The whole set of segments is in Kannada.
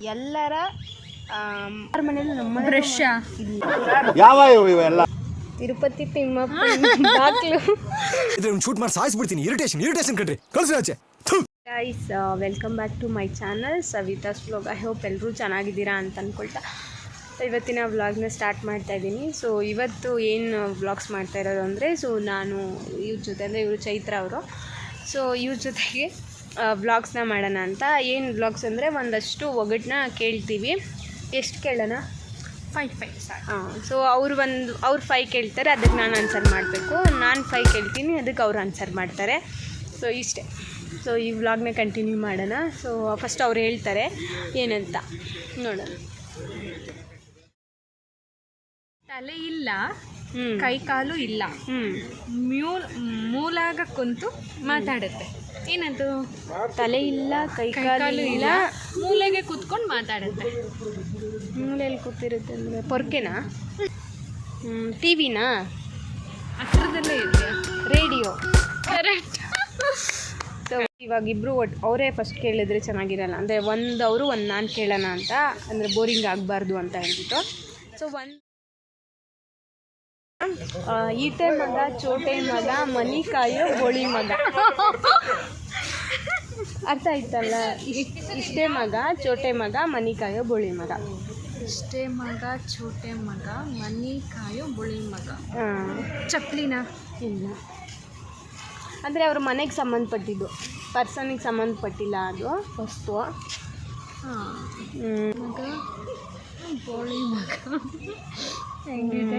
ಎಲ್ಲರ ಮನೇಲಿ ನಮ್ಮ ಬ್ರಷ್ ಯಾವ ಇವೆಲ್ಲ ತಿರುಪತಿ ತಿಮ್ಮಪ್ಪ ದಾಖಲು ಶೂಟ್ ಮಾಡಿ ಸಾಯಿಸ್ಬಿಡ್ತೀನಿ. ಇರಿಟೇಷನ್ ಕಣ್ರಿ, ಕಳ್ಸಿ ಆಚೆ. Guys, welcome back to my channel Savita's vlog. I hope ಎಲ್ಲರೂ ಚೆನ್ನಾಗಿದ್ದೀರಾ ಅಂತ ಅಂದ್ಕೊಳ್ತಾ ಇವತ್ತಿನ ವ್ಲಾಗ್ನ ಸ್ಟಾರ್ಟ್ ಮಾಡ್ತಾ ಇದ್ದೀನಿ. ಸೊ ಇವತ್ತು ಏನು ವ್ಲಾಗ್ಸ್ ಮಾಡ್ತಾ ಇರೋದು ಅಂದರೆ, ಸೊ ನಾನು ಇವ್ರ ಜೊತೆ ಅಂದರೆ ಇವರು ಚೈತ್ರ ಅವರು, ಸೊ ಇವ್ರ ಜೊತೆಗೆ ವ್ಲಾಗ್ಸ್ನ ಮಾಡೋಣ ಅಂತ. ಏನು ವ್ಲಾಗ್ಸ್ ಅಂದರೆ ಒಂದಷ್ಟು ಒಗಟನ್ನ ಕೇಳ್ತೀವಿ. ಎಷ್ಟು ಕೇಳೋಣ? 5 ಹಾಂ. ಸೊ ಅವ್ರು 5 ಕೇಳ್ತಾರೆ, ಅದಕ್ಕೆ ನಾನು ಆನ್ಸರ್ ಮಾಡಬೇಕು. ನಾನು 5 ಕೇಳ್ತೀನಿ, ಅದಕ್ಕೆ ಅವ್ರು ಆನ್ಸರ್ ಮಾಡ್ತಾರೆ. ಸೊ ಇಷ್ಟೇ. ಸೊ ಈ ವ್ಲಾಗ್ನ ಕಂಟಿನ್ಯೂ ಮಾಡೋಣ. ಸೊ ಫಸ್ಟ್ ಅವ್ರು ಹೇಳ್ತಾರೆ ಏನಂತ ನೋಡೋಣ. ತಲೆ ಇಲ್ಲ, ಕೈ ಕಾಲು ಇಲ್ಲ, ಮೂಲಾಗ ಕುಂತು ಮಾತಾಡುತ್ತೆ. ಏನದು? ತಲೆ ಇಲ್ಲ, ಕೈ ಕಾಲು ಇಲ್ಲ, ಮೂಲೆಗೆ ಕೂತ್ಕೊಂಡು ಮಾತಾಡುತ್ತೆ. ಮೂಲೆಯಲ್ಲಿ ಕೂತಿರುತ್ತೆ ಅಂದರೆ ಪೊರ್ಕೆನಾ? ಟಿ ವಿನಾ? ಹತ್ರದಲ್ಲೇ ಇದೆಯಾ? ರೇಡಿಯೋ. ಕರೆಕ್ಟ್. ಸೊ ಇವಾಗ ಇಬ್ಬರು ಅವರೇ ಫಸ್ಟ್ ಕೇಳಿದ್ರೆ ಚೆನ್ನಾಗಿರಲ್ಲ, ಅಂದರೆ ಒಂದು ಅವರು ಒಂದು ನಾನು ಕೇಳೋಣ ಅಂತ, ಅಂದರೆ ಬೋರಿಂಗ್ ಆಗಬಾರ್ದು ಅಂತ ಹೇಳ್ಬಿಟ್ಟು. ಸೊ ಈಟೆ ಮಗ, ಚೋಟೆ ಮಗ, ಮನಿ ಕಾಯೋ ಗೋಳಿ ಮಗ. ಅರ್ಥ ಆಯ್ತಲ್ಲ? ಇಷ್ಟೇ ಮಗ, ಚೋಟೆ ಮಗ, ಮನಿ ಕಾಯೋ ಬೋಳಿ ಮಗ. ಇಷ್ಟೇ ಮಗ, ಚೋಟೆ ಮಗ, ಮನಿ ಕಾಯೋ ಬುಳಿ ಮಗ. ಚಪ್ಲಿನ? ಇಲ್ಲ, ಅಂದರೆ ಅವ್ರ ಮನೆಗೆ ಸಂಬಂಧಪಟ್ಟಿದ್ದು, ಪರ್ಸನಿಗೆ ಸಂಬಂಧಪಟ್ಟಿಲ್ಲ ಅದು ವಸ್ತು. ಮಗ, ಬೋಳಿ ಮಗ ಹೆಂಗಿದೆ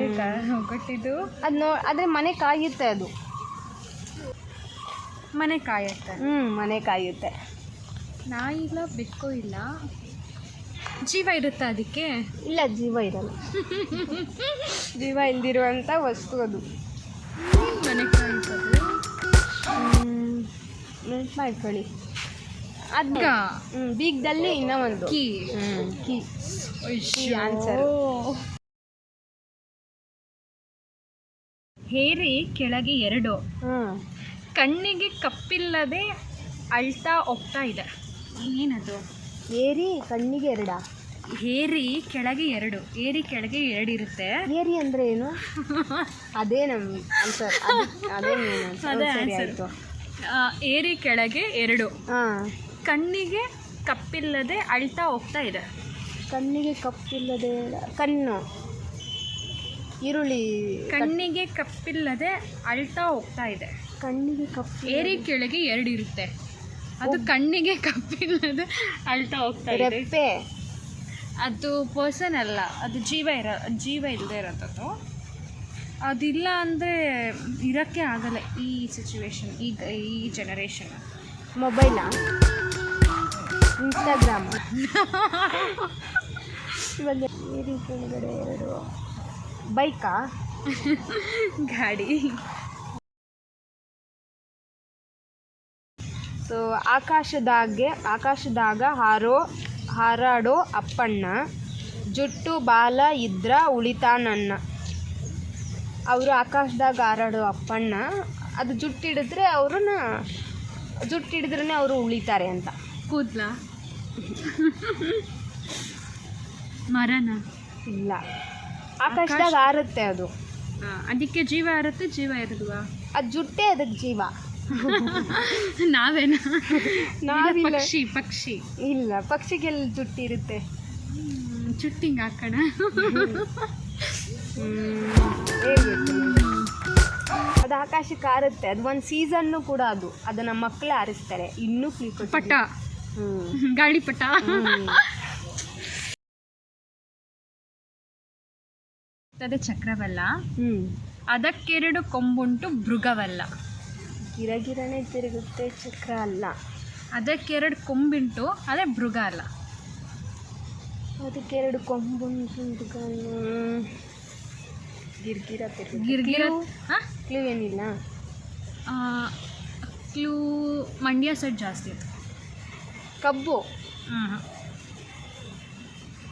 ಒಗಟ್ಟಿದ್ದು? ಅದು ಆದರೆ ಮನೆ ಕಾಯುತ್ತೆ, ಅದು ಮನೆ ಕಾಯುತ್ತೆ. ಮನೆ ಕಾಯುತ್ತೆ. ನಾಯಿ ಇಲ್ಲ, ಬೆಕ್ಕು ಇಲ್ಲ, ಜೀವ ಇರುತ್ತೆ ಅದಕ್ಕೆ? ಇಲ್ಲ, ಜೀವ ಇರಲ್ಲ. ಜೀವ ಇಲ್ದಿರುವಂಥ ವಸ್ತು ಅದು. ಮನೆ ಕಾಯುತ್ತದೆ. ನೆನ್ಪು ಮಾಡ್ಕೊಳ್ಳಿ. ಅದು ಬೀಗದಲ್ಲಿ ಇನ್ನೂ ಒಂದು ಕೀ. Key answer. ಹೇರಿ ಕೆಳಗೆ 2, ಕಣ್ಣಿಗೆ ಕಪ್ಪಿಲ್ಲದೆ ಅಳ್ತಾ ಹೋಗ್ತಾ ಇದೆ. ಏನದು? ಏರಿ ಕಣ್ಣಿಗೆ 2. ಹೇರಿ ಕೆಳಗೆ 2, ಏರಿ ಕೆಳಗೆ 2 ಇರುತ್ತೆ. ಏರಿ ಅಂದರೆ ಏನು? ಅದೇ ನಮ್ಮ ಆನ್ಸರ್. ಅದೇ ಆಯಿತು. ಏರಿ ಕೆಳಗೆ 2, ಹಾಂ. ಕಣ್ಣಿಗೆ ಕಪ್ಪಿಲ್ಲದೆ ಅಳ್ತಾ ಹೋಗ್ತಾ ಇದೆ. ಕಣ್ಣಿಗೆ ಕಪ್ಪಿಲ್ಲದೆ, ಕಣ್ಣು ಈರುಳ್ಳಿ. ಕಣ್ಣಿಗೆ ಕಪ್ಪಿಲ್ಲದೆ ಅಳ್ತಾ ಹೋಗ್ತಾ ಇದೆ. ಕಣ್ಣಿಗೆ ಕಪ್ಪು. ಏರಿ ಕೆಳಗೆ 2 ಇರುತ್ತೆ, ಅದು ಕಣ್ಣಿಗೆ ಕಪ್ಪಿಲ್ಲದೆ ಅಳ್ತಾ ಹೋಗ್ತಾ ಇದೆ. ರೆಪ್ಪೆ. ಅದು ಪರ್ಸನ್ ಅಲ್ಲ, ಅದು ಜೀವ ಇಲ್ಲದೆ ಇರೋದು. ಅದಿಲ್ಲ ಅಂದರೆ ಇರೋಕ್ಕೆ ಆಗಲ್ಲ ಈ ಸಿಚುವೇಶನ್, ಈ ಜನರೇಷನ್. ಮೊಬೈಲಾ? ಇನ್ಸ್ಟಾಗ್ರಾಮ್? ಇವಾಗ ಏರಿ ಕೆಳಗಡೆ 2. ಬೈಕಾ? ಗಾಡಿ. ಸೊ ಆಕಾಶದಾಗ ಹಾರಾಡೋ ಅಪ್ಪಣ್ಣ, ಜುಟ್ಟು ಬಾಲ ಇದ್ರ ಉಳಿತಾನನ್ನ. ಅವರು ಆಕಾಶದಾಗ ಹಾರಾಡೋ ಅಪ್ಪಣ್ಣ, ಅದು ಜುಟ್ಟಿಡಿದ್ರೆ ಜುಟ್ಟಿಡಿದ್ರೇ ಅವರು ಉಳಿತಾರೆ ಅಂತ. ಕೂದ್ಲ? ಮರನ? ಇಲ್ಲ, ಆಕಾಶದಾಗ ಹಾರುತ್ತೆ ಅದು. ಅದಕ್ಕೆ ಜೀವ ಇರುತ್ತೆ, ಜೀವ ಇರೋದುವಾ? ಅದು ಜುಟ್ಟೆ ಅದಕ್ಕೆ ಜೀವ. ನಾವೇನ? ನಾವಿಲ್ಲ. ಪಕ್ಷಿ ಇಲ್ಲ, ಪಕ್ಷಿಗೆಲ್ಲ ಜುಟ್ಟಿರುತ್ತೆ. ಜುಟ್ಟಿಂಗ್ ಹಾಕೋಣ. ಅದು ಆಕಾಶಕ್ಕೆ ಹಾರುತ್ತೆ. ಅದು ಒಂದು ಸೀಸನ್ನು ಕೂಡ. ಅದು ನಮ್ಮ ಮಕ್ಕಳೇ ಹಾರಿಸ್ತಾರೆ. ಇನ್ನೂ ಪಟ. ಗಾಳಿಪಟ. ಅದೇ ಚಕ್ರವಲ್ಲ, ಅದಕ್ಕೆ2 ಕೊಂಬುಂಟು ಮೃಗವಲ್ಲ. ಗಿರಗಿರನೆ ತಿರುಗುತ್ತೆ, ಚಕ್ರ ಅಲ್ಲ. ಅದಕ್ಕೆ2 ಕೊಂಬುಂಟು, ಅದೇ ಮೃಗ ಅಲ್ಲ. ಅದಕ್ಕೆ 2 ಕೊಂಬುಂಟು, ಮೃಗ. ಗಿರ್ಗಿರ. ಕ್ಲೂ ಏನಿಲ್ಲ. ಕ್ಲೂ ಮಂಡ್ಯ ಸೈಡ್ ಜಾಸ್ತಿ ಅದು. ಕಬ್ಬು.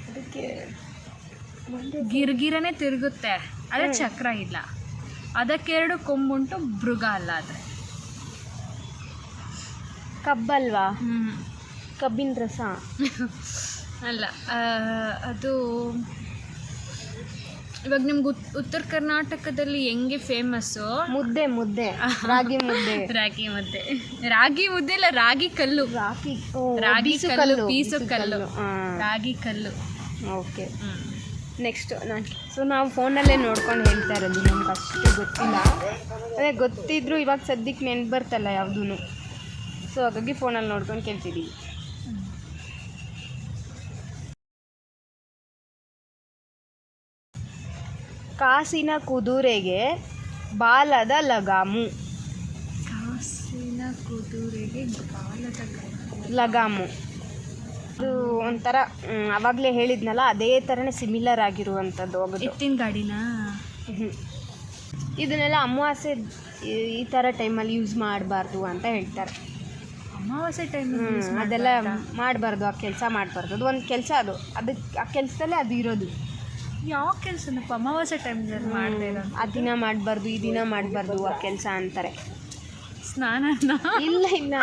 ಅದಕ್ಕೆ ಗಿರ್ಗಿರನೆ ತಿರುಗುತ್ತೆ, ಅದೇ ಚಕ್ರ ಇಲ್ಲ. ಅದಕ್ಕೆ2 ಕೊಂಬುಂಟು, ಮೃಗ ಅಲ್ಲ. ಆದರೆ ಕಬ್ಬಲ್ವಾ? ಕಬ್ಬಿನ ರಸ. ಅಲ್ಲ ಅದು ಇವಾಗ ನಿಮ್ಗೆ ಉತ್ತರ ಕರ್ನಾಟಕದಲ್ಲಿ ಹೆಂಗೆ ಫೇಮಸ್ಸು ಮುದ್ದೆ ಮುದ್ದೆ ರಾಗಿ ಮುದ್ದೆ ರಾಗಿ ಮುದ್ದೆ ಇಲ್ಲ ರಾಗಿ ಕಲ್ಲು ರಾಗಿ ಕಲ್ಲು ಪೀಸು ಕಲ್ಲು ಹಾಂ ರಾಗಿ ಕಲ್ಲು. ಓಕೆ. ನೆಕ್ಸ್ಟ್ ಸೊ ನಾವು ಫೋನಲ್ಲೇ ನೋಡ್ಕೊಂಡು ಹೇಳ್ತಾ ಇರೋದು, ನಮ್ಗೆ ಅಷ್ಟು ಗೊತ್ತಿಲ್ಲ. ಅದೇ ಗೊತ್ತಿದ್ರು ಇವಾಗ ಸದ್ಯಕ್ಕೆ ನೆನ್ಪು ಬರ್ತಲ್ಲ ಯಾವುದೂ, ಸೊ ಹಾಗಾಗಿ ಫೋನಲ್ಲಿ ನೋಡ್ಕೊಂಡು ಕೇಳ್ತಿದ್ದೀವಿ. ಕಾಸಿನ ಕುದುರೆಗೆ ಬಾಲದ ಲಗಾಮು. ಕಾಸಿನ ಕುದುರೆಗೆ ಬಾಲದ ಲಗಾಮು ಅದು ಒಂಥರ ಆವಾಗಲೇ ಹೇಳಿದ್ನಲ್ಲ, ಅದೇ ಥರನೇ ಸಿಮಿಲರ್ ಆಗಿರುವಂಥದ್ದು. ಎತ್ತಿನ ಗಾಡಿನ ಇದನ್ನೆಲ್ಲ ಅಮಾವಾಸ್ಯೆ ಈ ಥರ ಟೈಮಲ್ಲಿ ಯೂಸ್ ಮಾಡಬಾರ್ದು ಅಂತ ಹೇಳ್ತಾರೆ. ಅಮಾವಾಸ್ಯೆ ಟೈಮ್ ಅದೆಲ್ಲ ಮಾಡಬಾರ್ದು, ಆ ಕೆಲಸ ಮಾಡಬಾರ್ದು. ಅದು ಒಂದು ಕೆಲಸ, ಅದಕ್ಕೆ ಆ ಕೆಲಸದಲ್ಲೇ ಅದು ಇರೋದು. ಯಾವ ಕೆಲಸನಪ್ಪ ಅಮಾವಾಸ್ಯೆ ಟೈಮ್ನಲ್ಲಿ ಮಾಡದೇ ಇರೋ? ಆ ದಿನ ಮಾಡಬಾರ್ದು, ಈ ದಿನ ಮಾಡಬಾರ್ದು ಆ ಕೆಲಸ ಅಂತಾರೆ. ಸ್ನಾನನ ಇಲ್ಲ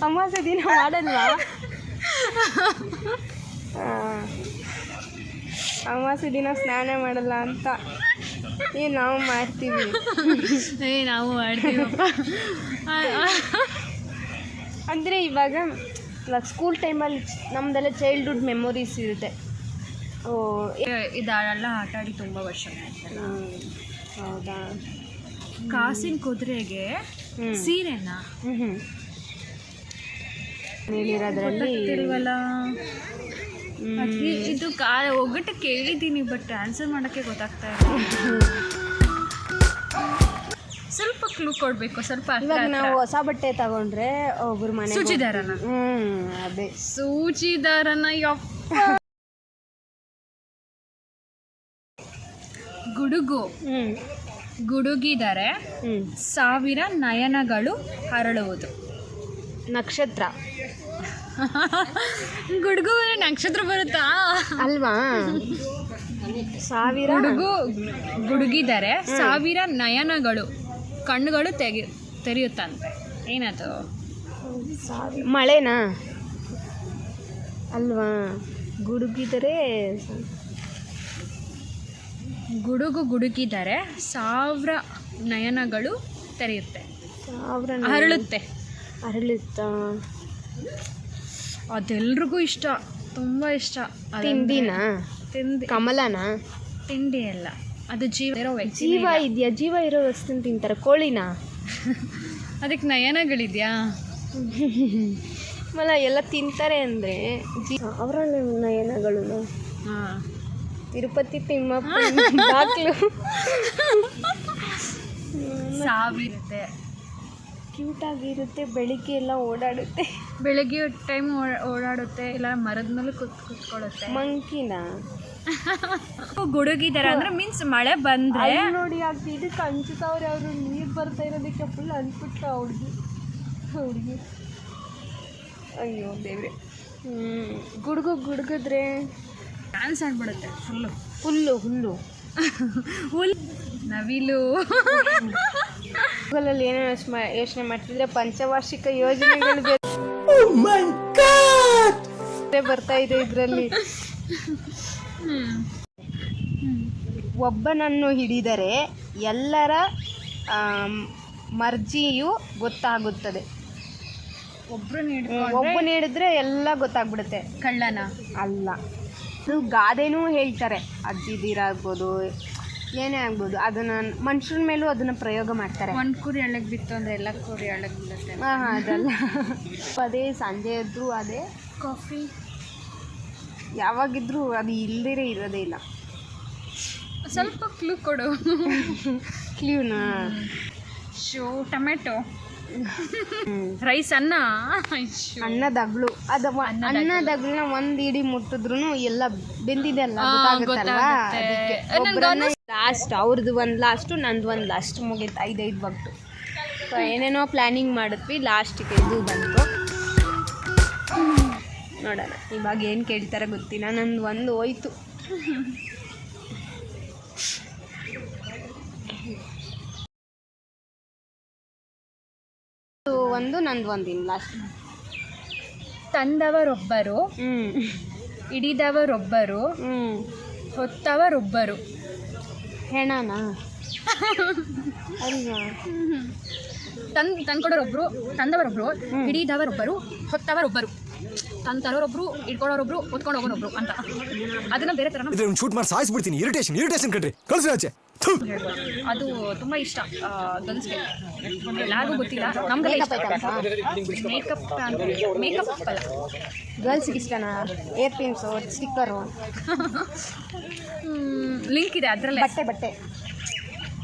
ಅಮಾವಾಸ್ಯೆ ದಿನ ಮಾಡಲ್ವಾ? ಅಮಾವಾಸ್ಯೆ ದಿನ ಸ್ನಾನ ಮಾಡಲ್ಲ ಅಂತ ನಾವು ಮಾಡ್ತೀವಿ. ನಾವು ಮಾಡ್ತೀವಪ್ಪ. ಅಂದರೆ ಇವಾಗ ಸ್ಕೂಲ್ ಟೈಮಲ್ಲಿ ನಮ್ಮದೆಲ್ಲ ಚೈಲ್ಡ್ಹುಡ್ ಮೆಮೊರೀಸ್ ಇರುತ್ತೆ. ಇದೆಲ್ಲ ಆಟ ಆಡಿ ತುಂಬ ವರ್ಷ ಆಯ್ತಲ್ಲ. ಹೌದಾ? ಕಾಸಿನ ಕುದುರೆಗೆ ಸೀರೆನಾ ಹೇಳಿರೋದ್ರಲ್ಲಿ ಇದು ಒಗ್ಗಟ್ಟು ಕೇಳಿದ್ದೀನಿ, ಬಟ್ ಆನ್ಸರ್ ಮಾಡೋಕ್ಕೆ ಗೊತ್ತಾಗ್ತಾ ಇಲ್ಲ. ಸ್ವಲ್ಪ ಕ್ಲೂ ಕೊಡಬೇಕು, ಸ್ವಲ್ಪ. ಇವಾಗ ನಾವು ಹೊಸ ಬಟ್ಟೆ ತಗೊಂಡ್ರೆ ಒಬ್ರು ಮನೆ ಸೂಚಿದಾರನ. ಅದೇ ಸೂಚಿದಾರನ. ಗುಡುಗು ಗುಡುಗಿದರೆ 1000 ನಯನಗಳು ಹರಳುವುದು. ನಕ್ಷತ್ರ. ಗುಡುಗು ನಕ್ಷತ್ರ ಬರುತ್ತಾ? ಅಲ್ವಾ? 1000 ಗುಡುಗಿದರೆ 1000 ನಯನಗಳು, ಕಣ್ಣುಗಳು ತೆರೆಯುತ್ತಂತೆ. ಏನದು? ಮಳೆನಾ? ಅಲ್ವಾ? ಗುಡುಗಿದರೆ ಗುಡುಗಿದರೆ 1000 ನಯನಗಳು ತೆರೆಯುತ್ತೆ, 1000 ಅರಳುತ್ತಾ? ಅದೆಲ್ರಿಗೂ ಇಷ್ಟ, ತುಂಬ ಇಷ್ಟ. ತಿಂಡಿನಾ? ಕಮಲನಾ? ತಿಂಡಿ ಅಲ್ಲ, ಅದು ಜೀವ ಇದೆಯಾ? ಜೀವ ಇರೋ ವಸ್ತು ತಿಂತಾರೆ. ಕೋಳಿನಾ? ಅದಕ್ಕೆ ನಯನಗಳಿದೆಯಾ? ಮಲ್ಲ ಎಲ್ಲ ತಿಂತಾರೆ ಅಂದರೆ ಅವರ ನಯನಗಳು. ಹಾಂ, ತಿರುಪತಿ ತಿಮ್ಮಪ್ಪ ಬಾಕ್ಲು ಸಾವಿರುತ್ತೆ. ಕ್ಯೂಟಾಗಿರುತ್ತೆ. ಬೆಳಿಗ್ಗೆ ಎಲ್ಲ ಓಡಾಡುತ್ತೆ. ಬೆಳಗ್ಗೆ ಟೈಮ್ ಓಡಾಡುತ್ತೆ, ಇಲ್ಲ ಮರದ ಮೇಲೆ ಕುತ್ಕೊಳ್ಳುತ್ತೆ. ಮಂಕಿನ? ಗುಡುಗಿದಾರೆ ಅಂದರೆ ಮೀನ್ಸ್ ಮಳೆ ಬಂದರೆ ನೋಡಿ ಇದಕ್ಕೆ ಹಂಚುತ್ತವ್ರೆ ಅವರು. ನೀರು ಬರ್ತಾ ಇರೋದಕ್ಕೆ ಫುಲ್ ಅನ್ಬಿಟ್ಟ ಹುಡುಗಿ. ಅಯ್ಯೋ ದೇವ್ರೆ. ಗುಡುಗಿದ್ರೆ ಡ್ಯಾನ್ಸ್ ಆಡ್ಬಿಡುತ್ತೆ ಹುಲ್ಲು ನವಿಲು. ಗೂಗಲಲ್ಲಿ ಏನೋ ಯೋಚನೆ ಮಾಡ್ತಿದ್ರೆ ಪಂಚವಾರ್ಷಿಕ ಯೋಜನೆಗಳು ಬರ್ತಾ ಇದೆ ಇದರಲ್ಲಿ. ಒಬ್ಬನನ್ನು ಹಿಡಿದರೆ ಎಲ್ಲರ ಮರ್ಜಿಯು ಗೊತ್ತಾಗುತ್ತದೆ. ಒಬ್ಬನ ಹಿಡಿದ್ರೆ ಎಲ್ಲ ಗೊತ್ತಾಗ್ಬಿಡುತ್ತೆ. ಕಳ್ಳನ? ಅಲ್ಲ, ಅದು ಗಾದೆನೂ ಹೇಳ್ತಾರೆ. ಅಜ್ಜಿದಿರಾಗ್ಬೋದು, ಏನೇ ಆಗ್ಬೋದು, ಅದನ್ನು ಮನುಷ್ಯರ ಮೇಲೂ ಅದನ್ನು ಪ್ರಯೋಗ ಮಾಡ್ತಾರೆ. ಒಂದು ಕುರಿ ಎಳಗ್ ಬಿತ್ತು ಅಂದರೆ ಎಲ್ಲ ಕುರಿ ಎಳಗ್ ಬೀಳುತ್ತೆ. ಅದಲ್ಲ. ಅದೇ ಸಂಜೆ ಎದ್ರು ಅದೇ ಕಾಫಿ ಯಾವಾಗಿದ್ರೂ ಅದು ಇಲ್ಲದೇ ಇರೋದೇ ಇಲ್ಲ. ಸ್ವಲ್ಪ ಕ್ಲೂ ಕೊಡು. ಕ್ಲೂನಾ? ಟೊಮೆಟೊ. ರೈಸ್. ಅನ್ನದಗ್ಳು. ಅದು ಅನ್ನದಗ್ಳನ್ನ ಒಂದು ಇಡಿ ಮುಟ್ಟಿದ್ರು ಎಲ್ಲ ಬೆಂದಿದೆ ಅಲ್ಲ, ಗೊತ್ತಾಗುತ್ತಲ್ವಾ? ಲಾಸ್ಟ್ ಅವ್ರದ್ದು ಒಂದು ಲಾಸ್ಟು, ನಂದು ಒಂದು ಲಾಸ್ಟ್ ಮುಗೀತು. 5 ಬಗ್ಟು. ಸೊ ಏನೇನೋ ಪ್ಲ್ಯಾನಿಂಗ್ ಮಾಡಿದ್ವಿ, ಲಾಸ್ಟಿಗೆ ಇದು ಬಂತು. ನೋಡೋಣ ಇವಾಗ ಏನು ಕೇಳ್ತಾರೆ ಗೊತ್ತಿಲ್ಲ. ನಂದು ಒಂದು ಹೋಯ್ತು. ಒಂದು ನಂದು ಒಂದಿನ ಲಾಸ್ಟ್. ತಂದವರೊಬ್ಬರು, ಹಿಡಿದವರೊಬ್ಬರು, ಹೊತ್ತವರೊಬ್ಬರು. ಹೆಣನಾ ಅಲ್ವಾ? ತಂದ್ಕೊಡೋರೊಬ್ರು, ತಂದವರೊಬ್ರು, ಹಿಡಿದವರೊಬ್ಬರು, ಹೊತ್ತವರೊಬ್ಬರು. ತರೋರೊಬ್ರು, ಇಟ್ಕೊಳ್ಳೋರೊಬ್ರು, ಹೊತ್ಕೊಂಡು ಹೋಗೋರೊಬ್ರು ಅಂತ. ಅದನ್ನ ಬೇರೆ ಥರ ಇದ್ರೆ ಶೂಟ್ ಮಾಡಿ ಸಾಯಿಸ್ಬಿಡ್ತೀನಿ. ಇರಿಟೇಷನ್ ಕಣ್ರಿ, ಕಳ್ಸಿ ಆಚೆ. ಅದು ತುಂಬ ಇಷ್ಟ ಗರ್ಲ್ಸ್ಗೆ. ಎಲ್ಲರಿಗೂ ಗೊತ್ತಿಲ್ಲ, ನಮ್ಗೆಲ್ಲ ಇಷ್ಟ. ಮೇಕಪ್ ಅಲ್ಲ, ಗರ್ಲ್ಸ್ಗೆ ಇಷ್ಟನಾ? ಏರ್ ಪಿನ್ಸು, ಸ್ಟಿಕ್ಕರು, ಲಿಂಕ್ ಇದೆ ಅದರಲ್ಲೇ. ಬಟ್ಟೆ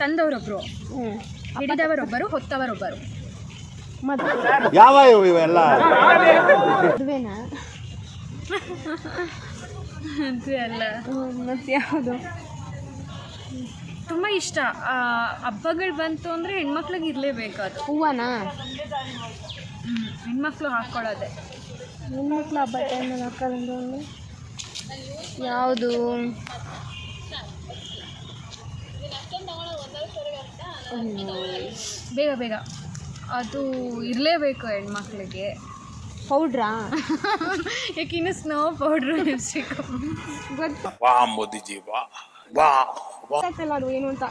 ತಂದವರೊಬ್ರು, ಹಿಡಿದವರೊಬ್ಬರು, ಹೊತ್ತವರೊಬ್ಬರು. ಯಾವ ಇವೆಲ್ಲ ಮದುವೆನಾ? ಅದು ಅಲ್ಲ, ಮತ್ತೆ ಯಾವುದು? ತುಂಬ ಇಷ್ಟ. ಹಬ್ಬಗಳು ಬಂತು ಅಂದರೆ ಹೆಣ್ಮಕ್ಳಿಗೆ ಇರಲೇಬೇಕು ಅದು. ಹೂವನಾ? ಹೆಣ್ಮಕ್ಳು ಹಾಕ್ಕೊಳ್ಳೋದೆ. ಹೆಣ್ಮಕ್ಳು ಹಬ್ಬ ಟೈಮಲ್ಲಿ ಹಾಕೋದು ಯಾವುದು? ಬೇಗ ಬೇಗ ಅದು ಇರಲೇಬೇಕು ಹೆಣ್ಮಕ್ಳಿಗೆ. ಪೌಡ್ರಾ? ಯಾಕಿನ್ನು ಸ್ನೋ ಪೌಡ್ರು, ಲಿಪ್ಸ್ಟಿಕ್. ಗೊತ್ತಾಗ್ತಲ್ಲ ಅದು ಏನು ಅಂತ.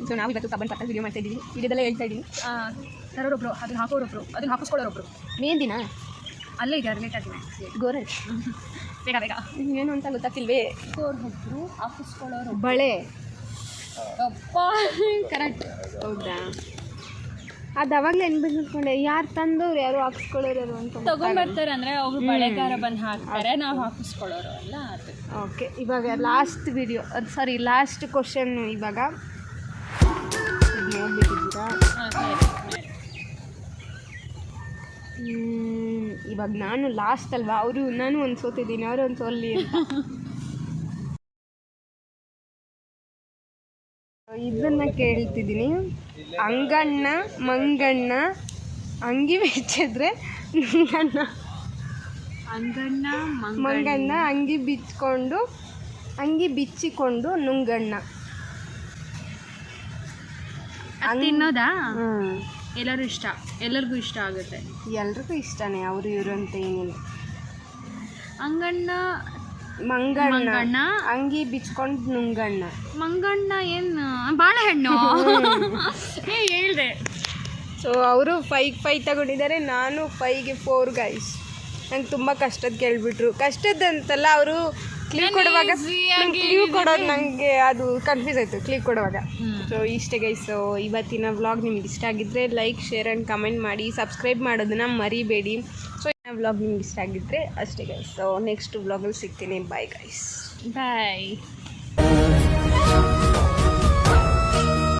ಸೊ ನಾವು ಇವತ್ತು ಕಬ್ಬನ್ ಪಟ್ಟ ವಿಡಿಯೋ ಮಾಡ್ತಾ ಇದ್ದೀವಿ. ವಿಡಿಯೋದಲ್ಲೇ ಹೇಳ್ತಾ ಇದ್ದೀನಿ. ತರೋರೊಬ್ರು, ಅದನ್ನ ಹಾಕೋರೊಬ್ರು, ಅದನ್ನ ಹಾಕಿಸ್ಕೊಳ್ಳೋರೊಬ್ರು. ಮೇಂದಿನ ಅಲ್ಲೇ ಇದೆ, ರಿಲೇಟ್ ಆಗಿದೆ. ಗೋರಲ್ ಬೇಗ ಬೇಗ ಏನು ಅಂತ ಗೊತ್ತಾಗ್ತಿಲ್ವೇ? ಹಾಕೋರೊಬ್ರು, ಹಾಕಿಸ್ಕೊಳ್ಳೋರು. ಬಳೆ. ಅಪ್ಪ ಕರೆಕ್ಟ್. ಹೌದಾ? ಅದು ಅವಾಗಲೇ ಅನ್ಬಿಟ್ಕೊಂಡೆ, ಯಾರು ತಂದವ್ರು, ಯಾರು ಹಾಕ್ಸ್ಕೊಳ್ಳೋರು ಅಂತ. ತಗೊಂಡ್ಬರ್ತಾರೆ ಅಂದರೆ ಅವರು ಬಳೆಗಾರ ಬಂದು ಹಾಕ್ತಾರೆ, ನಾವು ಹಾಕಿಸ್ಕೊಳ್ಳೋರು ಅಲ್ಲ ಅದು. ಓಕೆ, ಇವಾಗ ಲಾಸ್ಟ್ ವಿಡಿಯೋ, ಅದು ಸಾರಿ ಲಾಸ್ಟ್ ಕ್ವಶನ್. ಇವಾಗ ನೋಡ್ಬಿಟ್ಟಿದ್ದೀರಾ? ಇವಾಗ ನಾನು ಲಾಸ್ಟ್ ಅಲ್ವಾ, ಅವರು ನಾನು ಒಂದು ಸೋತಿದ್ದೀನಿ, ಅವರು ಒಂದು ಸೋಲ್ಲಿ ಅಂತ. ಇದನ್ನ ಕೇಳ್ತಿದ್ದೀನಿ. ಅಂಗಣ್ಣ ಮಂಗಣ್ಣ ಅಂಗಿ ಬಿಚ್ಚಿದ್ರೆ ನುಂಗಣ್ಣ. ಅಂಗಣ್ಣ ಮಂಗಣ್ಣ ಅಂಗಿ ಬಿಚ್ಚಿಕೊಂಡು ನುಂಗಣ್ಣ. ತಿನ್ನೋದಾ? ಎಲ್ಲರಿಗೂ ಇಷ್ಟ ಆಗುತ್ತೆ. ಎಲ್ರಿಗೂ ಇಷ್ಟನೇ, ಅವರು ಇವರು ಅಂತ ಏನಿಲ್ಲ. ಅಂಗಣ್ಣ ಮಂಗಣ್ಣ ಅಂಗಿ ಬಿಚ್ಕೊಂಡು ನುಂಗಣ್ಣ. ಮಂಗಣ್ಣ ಏನು ಬಾಳೆಹಣ್ಣು ಹೇಳ್ದೆ. ಸೊ ಅವರು 5 ತಗೊಂಡಿದ್ದಾರೆ, ನಾನು 5ಗೆ 4 ಗೈಸ್. ನಂಗೆ ತುಂಬ ಕಷ್ಟದ ಕೇಳಿಬಿಟ್ರು. ಕಷ್ಟದಂತಲ್ಲ, ಅವರು ಕ್ಲೀವ್ ಕೊಡುವಾಗ ಕ್ಲೀವ್ ಕೊಡೋದು ನನಗೆ ಅದು ಕನ್ಫ್ಯೂಸ್ ಆಯಿತು ಕ್ಲೀವ್ ಕೊಡುವಾಗ. ಸೊ ಇಷ್ಟೇ ಗೈಸ್. ಸೊ ಇವತ್ತಿನ ವ್ಲಾಗ್ ನಿಮ್ಗೆ ಇಷ್ಟ ಆಗಿದ್ದರೆ ಲೈಕ್, ಶೇರ್ ಆ್ಯಂಡ್ ಕಮೆಂಟ್ ಮಾಡಿ, ಸಬ್ಸ್ಕ್ರೈಬ್ ಮಾಡೋದನ್ನು ಮರಿಬೇಡಿ. ಸೊ ಈ ವ್ಲಾಗ್ ನಿಮ್ಗೆ ಇಷ್ಟ ಆಗಿದ್ದರೆ ಅಷ್ಟೇ ಗೈಸ್. ಸೊ ನೆಕ್ಸ್ಟ್ ವ್ಲಾಗಲ್ಲಿ ಸಿಗ್ತೀನಿ. Bye guys. ಬಾಯ್.